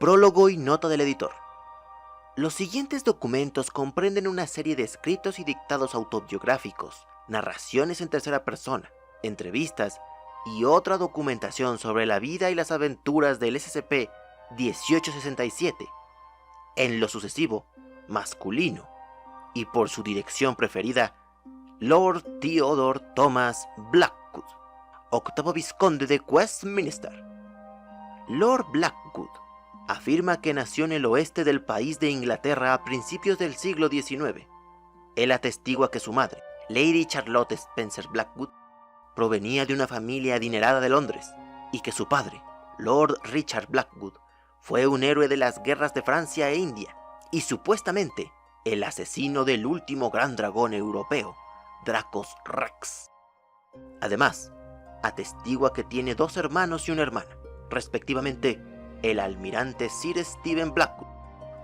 Prólogo y nota del editor. Los siguientes documentos comprenden una serie de escritos y dictados autobiográficos, narraciones en tercera persona, entrevistas y otra documentación sobre la vida y las aventuras del SCP-1867, en lo sucesivo, masculino, y por su dirección preferida, Lord Theodore Thomas Blackwood, octavo vizconde de Westminster. Lord Blackwood afirma que nació en el oeste del país de Inglaterra a principios del siglo XIX. Él atestigua que su madre, Lady Charlotte Spencer Blackwood, provenía de una familia adinerada de Londres, y que su padre, Lord Richard Blackwood, fue un héroe de las guerras de Francia e India, y supuestamente el asesino del último gran dragón europeo, Dracos Rex. Además, atestigua que tiene 2 hermanos y una hermana, respectivamente el almirante Sir Stephen Blackwood,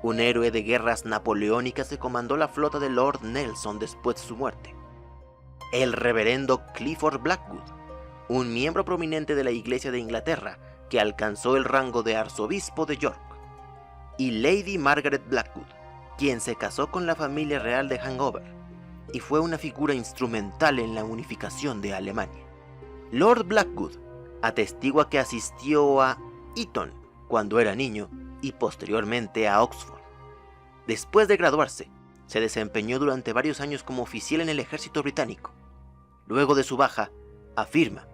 un héroe de guerras napoleónicas que comandó la flota de Lord Nelson después de su muerte, el reverendo Clifford Blackwood, un miembro prominente de la Iglesia de Inglaterra que alcanzó el rango de arzobispo de York, y Lady Margaret Blackwood, quien se casó con la familia real de Hanover y fue una figura instrumental en la unificación de Alemania. Lord Blackwood atestigua que asistió a Eton cuando era niño y posteriormente a Oxford. Después de graduarse, se desempeñó durante varios años como oficial en el ejército británico. Luego de su baja, afirma,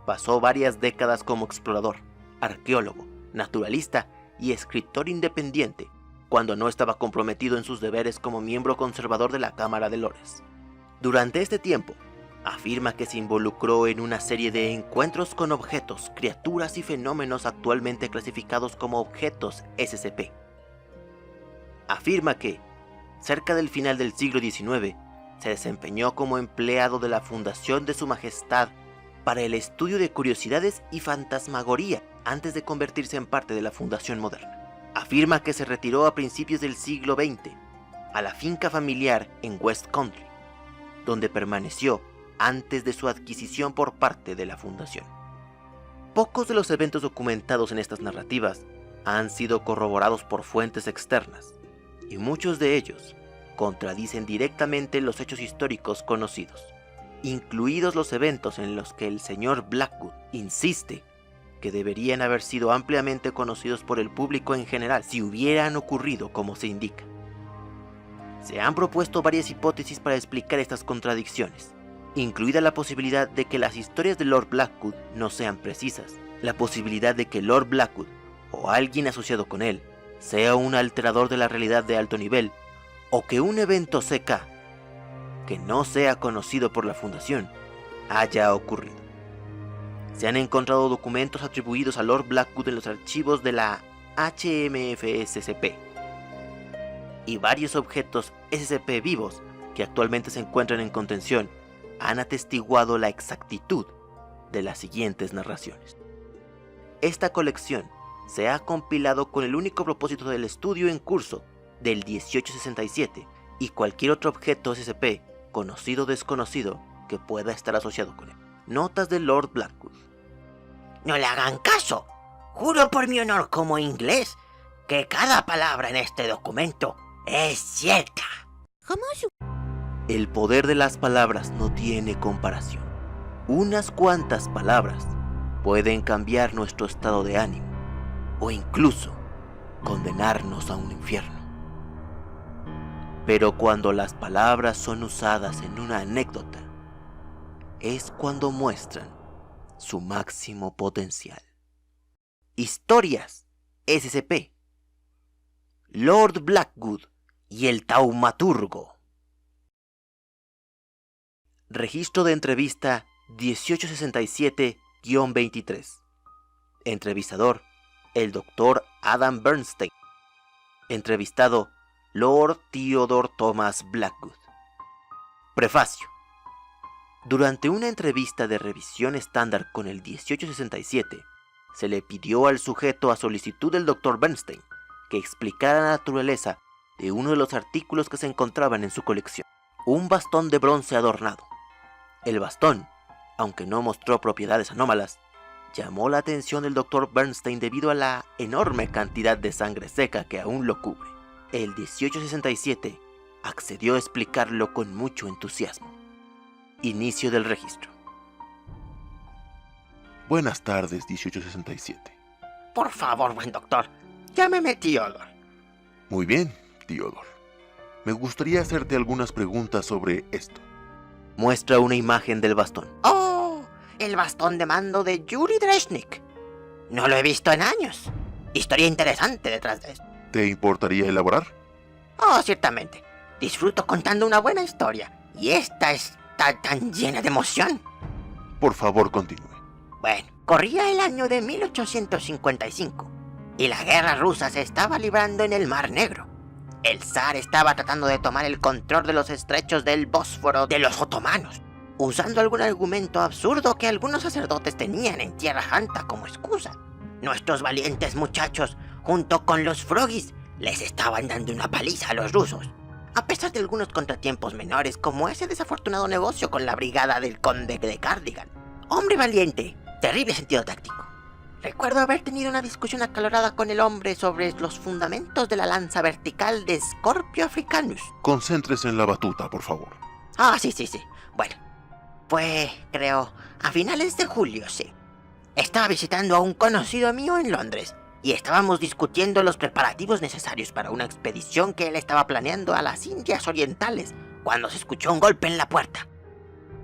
pasó varias décadas como explorador, arqueólogo, naturalista y escritor independiente, cuando no estaba comprometido en sus deberes como miembro conservador de la Cámara de Lores. Durante este tiempo, afirma que se involucró en una serie de encuentros con objetos, criaturas y fenómenos actualmente clasificados como objetos SCP. Afirma que, cerca del final del siglo XIX, se desempeñó como empleado de la Fundación de Su Majestad para el estudio de curiosidades y fantasmagoría antes de convertirse en parte de la Fundación moderna. Afirma que se retiró a principios del siglo XX a la finca familiar en West Country, donde permaneció antes de su adquisición por parte de la Fundación. Pocos de los eventos documentados en estas narrativas han sido corroborados por fuentes externas, y muchos de ellos contradicen directamente los hechos históricos conocidos, incluidos los eventos en los que el señor Blackwood insiste que deberían haber sido ampliamente conocidos por el público en general si hubieran ocurrido como se indica. Se han propuesto varias hipótesis para explicar estas contradicciones, incluida la posibilidad de que las historias de Lord Blackwood no sean precisas, la posibilidad de que Lord Blackwood o alguien asociado con él sea un alterador de la realidad de alto nivel, o que un evento CK que no sea conocido por la Fundación haya ocurrido. Se han encontrado documentos atribuidos a Lord Blackwood en los archivos de la HMFSCP, y varios objetos SCP vivos que actualmente se encuentran en contención han atestiguado la exactitud de las siguientes narraciones. Esta colección se ha compilado con el único propósito del estudio en curso del 1867 y cualquier otro objeto SCP, conocido o desconocido, que pueda estar asociado con él. Notas de Lord Blackwood. No le hagan caso. Juro por mi honor como inglés que cada palabra en este documento es cierta. Jamás. El poder de las palabras no tiene comparación. Unas cuantas palabras pueden cambiar nuestro estado de ánimo o incluso condenarnos a un infierno. Pero cuando las palabras son usadas en una anécdota, es cuando muestran su máximo potencial. Historias SCP. Lord Blackwood y el taumaturgo. Registro de entrevista 1867-23. Entrevistador, el Dr. Adam Bernstein. Entrevistado, Lord Theodore Thomas Blackwood. Prefacio. Durante una entrevista de revisión estándar con el 1867, se le pidió al sujeto a solicitud del Dr. Bernstein que explicara la naturaleza de uno de los artículos que se encontraban en su colección. Un bastón de bronce adornado. El bastón, aunque no mostró propiedades anómalas, llamó la atención del Dr. Bernstein debido a la enorme cantidad de sangre seca que aún lo cubre. El 1867 accedió a explicarlo con mucho entusiasmo. Inicio del registro. Buenas tardes, 1867. Por favor, buen doctor, llámeme Theodore. Muy bien, Theodore. Me gustaría hacerte algunas preguntas sobre esto. Muestra una imagen del bastón. ¡Oh! El bastón de mando de Yuri Dreshnik. No lo he visto en años. Historia interesante detrás de esto. ¿Te importaría elaborar? Oh, ciertamente. Disfruto contando una buena historia. Y esta está tan llena de emoción. Por favor, continúe. Bueno, corría el año de 1855 y la guerra rusa se estaba librando en el Mar Negro. El zar estaba tratando de tomar el control de los estrechos del Bósforo de los otomanos, usando algún argumento absurdo que algunos sacerdotes tenían en Tierra Santa como excusa. Nuestros valientes muchachos, junto con los froggies, les estaban dando una paliza a los rusos, a pesar de algunos contratiempos menores como ese desafortunado negocio con la brigada del conde de Cardigan. Hombre valiente, terrible sentido táctico. Recuerdo haber tenido una discusión acalorada con el hombre sobre los fundamentos de la lanza vertical de Scorpio Africanus. Concéntrese en la batuta, por favor. Ah, sí. Bueno, pues creo a finales de julio, sí. Estaba visitando a un conocido mío en Londres y estábamos discutiendo los preparativos necesarios para una expedición que él estaba planeando a las Indias Orientales cuando se escuchó un golpe en la puerta.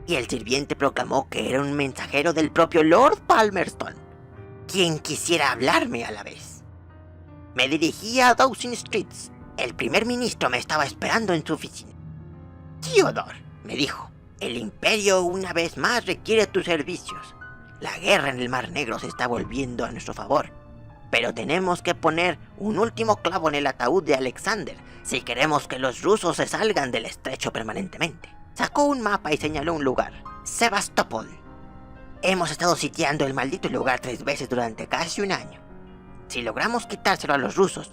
Y el sirviente proclamó que era un mensajero del propio Lord Palmerston, quien quisiera hablarme a la vez. Me dirigí a Downing Street. El primer ministro me estaba esperando en su oficina. Theodore, me dijo, el imperio una vez más requiere tus servicios. La guerra en el Mar Negro se está volviendo a nuestro favor. Pero tenemos que poner un último clavo en el ataúd de Alexander si queremos que los rusos se salgan del estrecho permanentemente. Sacó un mapa y señaló un lugar, Sebastopol. Hemos estado sitiando el maldito lugar 3 veces durante casi un año. Si logramos quitárselo a los rusos,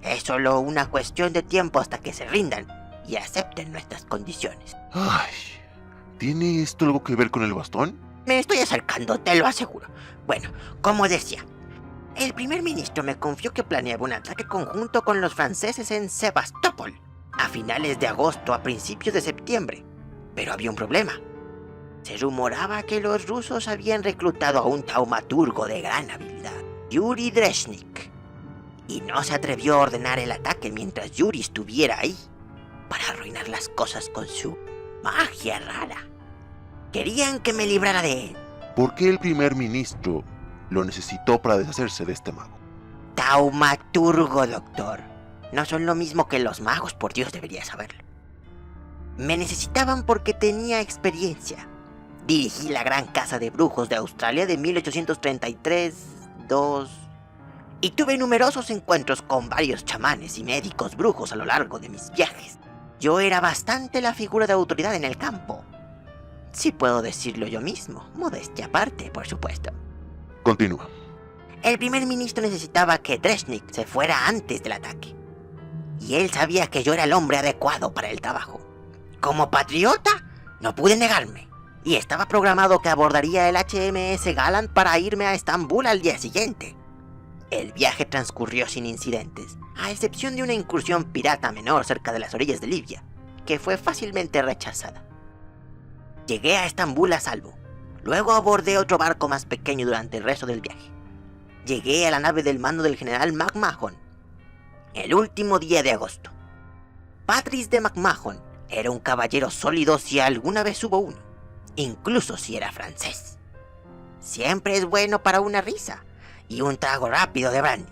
es solo una cuestión de tiempo hasta que se rindan y acepten nuestras condiciones. Ay, ¿tiene esto algo que ver con el bastón? Me estoy acercando, te lo aseguro. Bueno, como decía, el primer ministro me confió que planeaba un ataque conjunto con los franceses en Sebastopol a finales de agosto a principios de septiembre. Pero había un problema. Se rumoraba que los rusos habían reclutado a un taumaturgo de gran habilidad, Yuri Dreshnik, y no se atrevió a ordenar el ataque mientras Yuri estuviera ahí, para arruinar las cosas con su magia rara. Querían que me librara de él. ¿Por qué el primer ministro lo necesitó para deshacerse de este mago? Taumaturgo, doctor. No son lo mismo que los magos, por Dios, debería saberlo. Me necesitaban porque tenía experiencia. Dirigí la gran casa de brujos de Australia de 1833-2 y tuve numerosos encuentros con varios chamanes y médicos brujos a lo largo de mis viajes. Yo era bastante la figura de autoridad en el campo. Sí puedo decirlo yo mismo, modestia aparte, por supuesto. Continúa. El primer ministro necesitaba que Dreshnik se fuera antes del ataque. Y él sabía que yo era el hombre adecuado para el trabajo. Como patriota, no pude negarme. Y estaba programado que abordaría el HMS Gallant para irme a Estambul al día siguiente. El viaje transcurrió sin incidentes, a excepción de una incursión pirata menor cerca de las orillas de Libia, que fue fácilmente rechazada. Llegué a Estambul a salvo. Luego abordé otro barco más pequeño durante el resto del viaje. Llegué a la nave del mando del general McMahon, el último día de agosto. Patrice de McMahon era un caballero sólido si alguna vez hubo uno, incluso si era francés. Siempre es bueno para una risa y un trago rápido de brandy.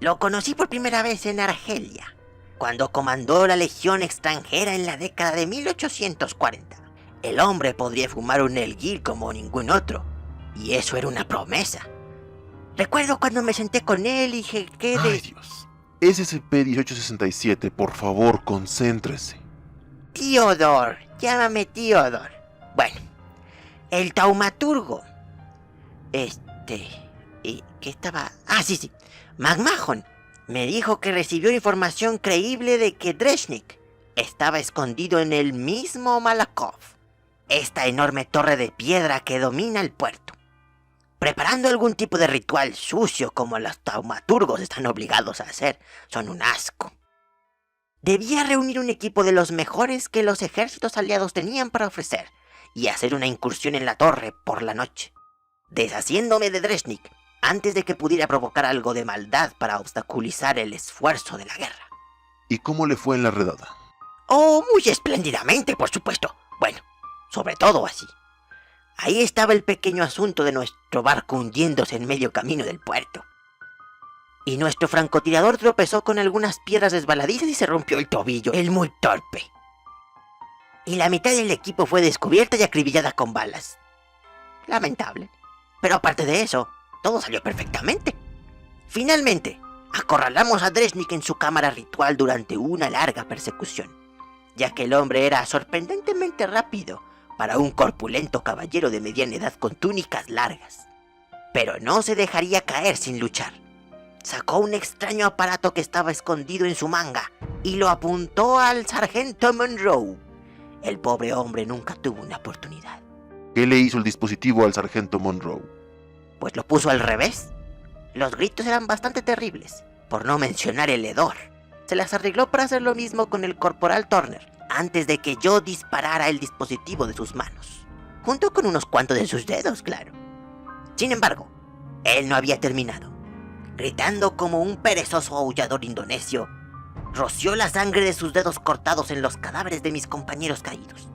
Lo conocí por primera vez en Argelia, cuando comandó la legión extranjera en la década de 1840. El hombre podría fumar un elguil como ningún otro, y eso era una promesa. Recuerdo cuando me senté con él y dije que Ay, Dios. SCP-1867, por favor, concéntrese. Theodore, llámame Theodore. Bueno, el taumaturgo. ¿Y qué estaba? Ah, sí. McMahon me dijo que recibió información creíble de que Dreshnik estaba escondido en el mismo Malakoff, esta enorme torre de piedra que domina el puerto. preparando algún tipo de ritual sucio como los taumaturgos están obligados a hacer. Son un asco. Debía reunir un equipo de los mejores que los ejércitos aliados tenían para ofrecer y hacer una incursión en la torre por la noche, deshaciéndome de Dreshnik antes de que pudiera provocar algo de maldad para obstaculizar el esfuerzo de la guerra. ¿Y cómo le fue en la redada? Oh, muy espléndidamente, por supuesto. Bueno, sobre todo así. Ahí estaba el pequeño asunto de nuestro barco hundiéndose en medio camino del puerto. Y nuestro francotirador tropezó con algunas piedras resbaladizas y se rompió el tobillo, el muy torpe. Y la mitad del equipo fue descubierta y acribillada con balas. Lamentable. Pero aparte de eso, todo salió perfectamente. Finalmente, acorralamos a Dreshnik en su cámara ritual durante una larga persecución, ya que el hombre era sorprendentemente rápido para un corpulento caballero de mediana edad con túnicas largas. Pero no se dejaría caer sin luchar. Sacó un extraño aparato que estaba escondido en su manga y lo apuntó al sargento Monroe. El pobre hombre nunca tuvo una oportunidad. ¿Qué le hizo el dispositivo al sargento Monroe? Pues lo puso al revés. Los gritos eran bastante terribles, por no mencionar el hedor. Se las arregló para hacer lo mismo con el corporal Turner, antes de que yo disparara el dispositivo de sus manos, junto con unos cuantos de sus dedos, claro. Sin embargo, él no había terminado. Gritando como un perezoso aullador indonesio, roció la sangre de sus dedos cortados en los cadáveres de mis compañeros caídos.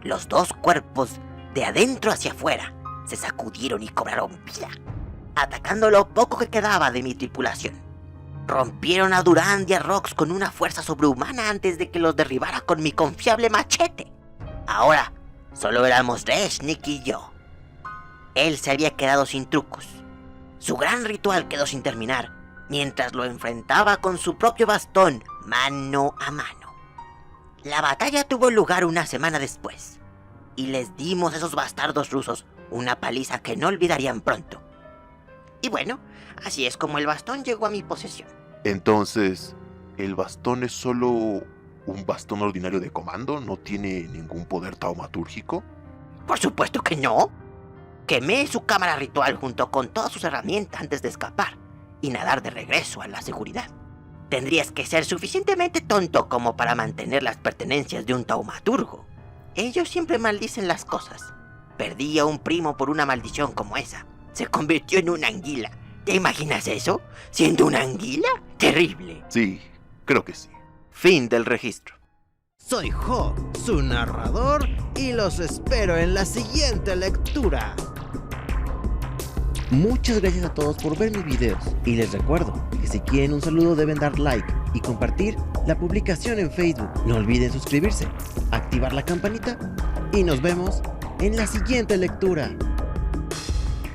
Los dos cuerpos, de adentro hacia afuera, se sacudieron y cobraron vida, atacando lo poco que quedaba de mi tripulación. Rompieron a Durand y a Rox con una fuerza sobrehumana antes de que los derribara con mi confiable machete. Ahora, solo éramos Dreshnik y yo. Él se había quedado sin trucos. Su gran ritual quedó sin terminar, mientras lo enfrentaba con su propio bastón, mano a mano. La batalla tuvo lugar una semana después, y les dimos a esos bastardos rusos una paliza que no olvidarían pronto. Y bueno, así es como el bastón llegó a mi posesión. Entonces, ¿el bastón es solo un bastón ordinario de comando? ¿No tiene ningún poder taumatúrgico? Por supuesto que no. Quemé su cámara ritual junto con todas sus herramientas antes de escapar y nadar de regreso a la seguridad. Tendrías que ser suficientemente tonto como para mantener las pertenencias de un taumaturgo. Ellos siempre maldicen las cosas. Perdí a un primo por una maldición como esa. Se convirtió en una anguila. ¿Te imaginas eso? ¿Siendo una anguila? Terrible. Sí, creo que sí. Fin del registro. Soy Hawk, su narrador, y los espero en la siguiente lectura. Muchas gracias a todos por ver mis videos, y les recuerdo que si quieren un saludo deben dar like y compartir la publicación en Facebook. No olviden suscribirse, activar la campanita y nos vemos en la siguiente lectura.